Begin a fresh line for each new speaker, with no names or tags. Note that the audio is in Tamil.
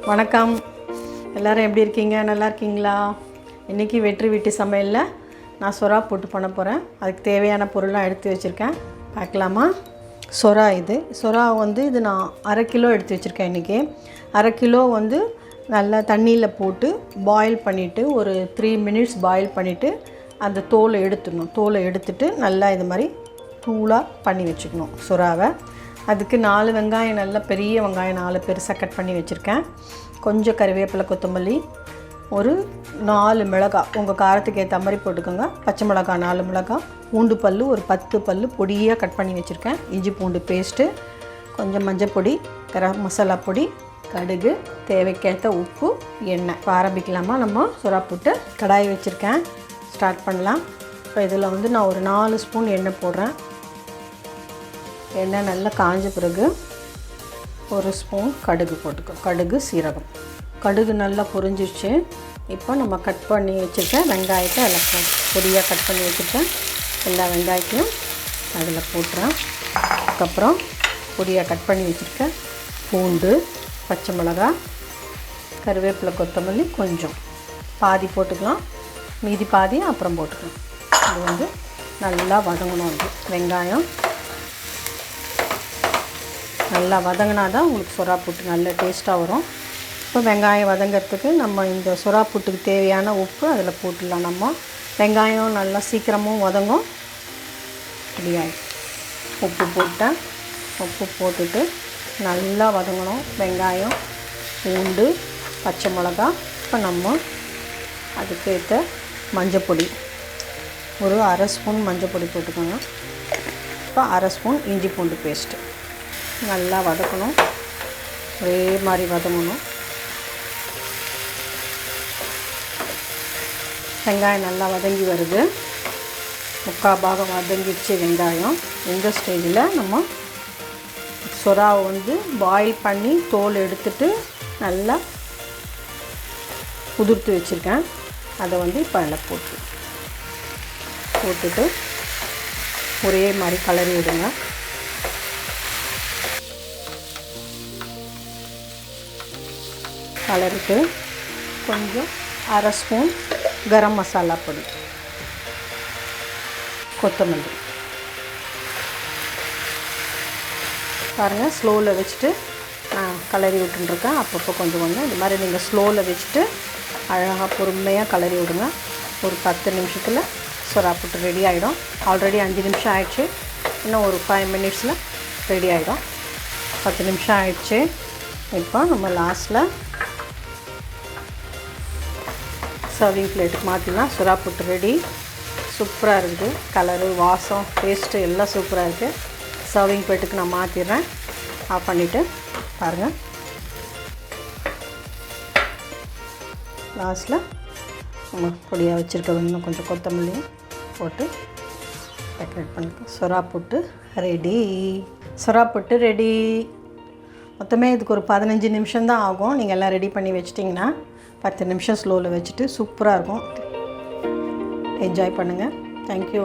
வணக்கம், எல்லோரும் எப்படி இருக்கீங்க? நல்லா இருக்கீங்களா? இன்றைக்கி வெற்றி வீட்டு சமையலில் நான் சொரா போட்டு பண்ண போகிறேன். அதுக்கு தேவையான பொருள்லாம் எடுத்து வச்சுருக்கேன். பார்க்கலாமா? சொரா சொரா இது நான் 1/2 கிலோ எடுத்து வச்சுருக்கேன். இன்றைக்கி 1/2 கிலோ நல்லா தண்ணியில் போட்டு பாயில் பண்ணிவிட்டு ஒரு 3 மினிட்ஸ் பாயில் பண்ணிவிட்டு அந்த தோலை எடுத்துட்டு நல்லா இது மாதிரி தூளாக பண்ணி வச்சுக்கணும் சொராவை. அதுக்கு 4 வெங்காயம், நல்ல பெரிய வெங்காயம் 4 பெருசாக கட் பண்ணி வச்சுருக்கேன். கொஞ்சம் கறிவேப்பிலை, கொத்தமல்லி, ஒரு 4 மிளகாய் உங்கள் காரத்துக்கு ஏற்ற மாதிரி போட்டுக்கோங்க. பச்சை மிளகாய் 4 மிளகாய், பூண்டு பல் ஒரு 10 பல் பொடியாக கட் பண்ணி வச்சுருக்கேன். இஞ்சி பூண்டு பேஸ்ட்டு, கொஞ்சம் மஞ்சள் பொடி, கரம் மசாலா பொடி, கடுகு, தேவைக்கேற்ற உப்பு, எண்ணெய். இப்போ ஆரம்பிக்கலாமா? நம்ம சொரா போட்டு கடாய் வச்சுருக்கேன், ஸ்டார்ட் பண்ணலாம். இப்போ இதில் நான் ஒரு 4 ஸ்பூன் எண்ணெய் போடுறேன். எண்ணெய் நல்லா காஞ்ச பிறகு ஒரு ஸ்பூன் கடுகு போட்டுக்கோ. கடுகு, சீரகம். கடுகு நல்லா பொரிஞ்சிடுச்சு. இப்போ நம்ம கட் பண்ணி வச்சுருக்கேன் வெங்காயத்தை எல்லாம் பொடியாக கட் பண்ணி வச்சுருக்கேன். எல்லா வெங்காயத்தையும் அதில் போட்டுறேன். அதுக்கப்புறம் பொடியாக கட் பண்ணி வச்சுருக்கேன் பூண்டு, பச்சை மிளகாய், கருவேப்பிலை, கொத்தமல்லி கொஞ்சம் பாதி போட்டுக்கலாம், மீதி பாதி அப்புறம் போட்டுக்கலாம். இது நல்லா வதங்கணும். வெங்காயம் நல்லா வதங்கினா தான் உங்களுக்கு சொரா புட்டு நல்ல டேஸ்ட்டாக வரும். இப்போ வெங்காயம் வதங்கிறதுக்கு நம்ம இந்த சொரா புட்டுக்கு தேவையான உப்பு அதில் போட்டுடலாம். நம்ம வெங்காயம் நல்லா சீக்கிரமும் வதங்கும். ரெடியாகி உப்பு போட்டேன். உப்பு போட்டுட்டு நல்லா வதங்கணும் வெங்காயம், பூண்டு, பச்சை மிளகா. இப்போ நம்ம அதுக்கேற்ற மஞ்சள் பொடி ஒரு 1/2 ஸ்பூன் மஞ்சள் பொடி போட்டுக்கோங்க. இப்போ 1/2 ஸ்பூன் இஞ்சி பூண்டு பேஸ்ட்டு நல்லா வதக்கணும். ஒரே மாதிரி வதங்கணும். வெங்காயம் நல்லா வதங்கி வருது. 3/4 பாகம் வதங்கிடுச்சு வெங்காயம். இந்த ஸ்டேஜில் நம்ம சொராவை பாயில் பண்ணி தோல் எடுத்துட்டு நல்லா உதிர்த்து வச்சுருக்கேன். அதை இப்போ அதில் போட்டுட்டு ஒரே மாதிரி கலரி விடுங்க. கலருக்கு கொஞ்சம் 1/2 ஸ்பூன் கரம் மசாலா பொடி, கொத்தமல்லி. பாருங்கள், ஸ்லோவில் வச்சுட்டு நான் கலரி விட்டுருக்கேன். அப்பப்போ கொஞ்சம் இது மாதிரி நீங்கள் ஸ்லோவில் வச்சுட்டு அழகாக பொறுமையாக கலரி விடுங்க. ஒரு 10 நிமிஷத்தில் சொரா புட்டு ரெடி ஆகிடும். ஆல்ரெடி 5 நிமிஷம் ஆகிடுச்சு. இன்னும் ஒரு 5 மினிட்ஸில் ரெடி ஆகிடும். 10 நிமிஷம் ஆகிடுச்சு. இப்போ நம்ம லாஸ்ட்டில் சர்விங் பிளேட்டுக்கு மாற்றிடலாம். சொரா புட்டு ரெடி. சூப்பராக இருக்குது. கலரு, வாசம், டேஸ்ட்டு எல்லாம் சூப்பராக இருக்குது. சர்விங் பிளேட்டுக்கு நான் மாற்றிடுறேன். ஆஃப் பண்ணிவிட்டு பாருங்கள். லாஸ்ட்டில் நம்ம பொடியாக வச்சுருக்க இன்னும் கொஞ்சம் கொத்தமல்லியும் போட்டு டெக்கரேட் பண்ணிக்கலாம். சொரா புட்டு ரெடி. சொரா புட்டு ரெடி. மொத்தமே இதுக்கு ஒரு 15 நிமிஷம் தான் ஆகும். நீங்கள் எல்லாம் ரெடி பண்ணி வச்சிட்டிங்கன்னா 10 நிமிஷம் ஸ்லோவில் வச்சுட்டு சூப்பராக இருக்கும். என்ஜாய் பண்ணுங்கள். தேங்க்யூ.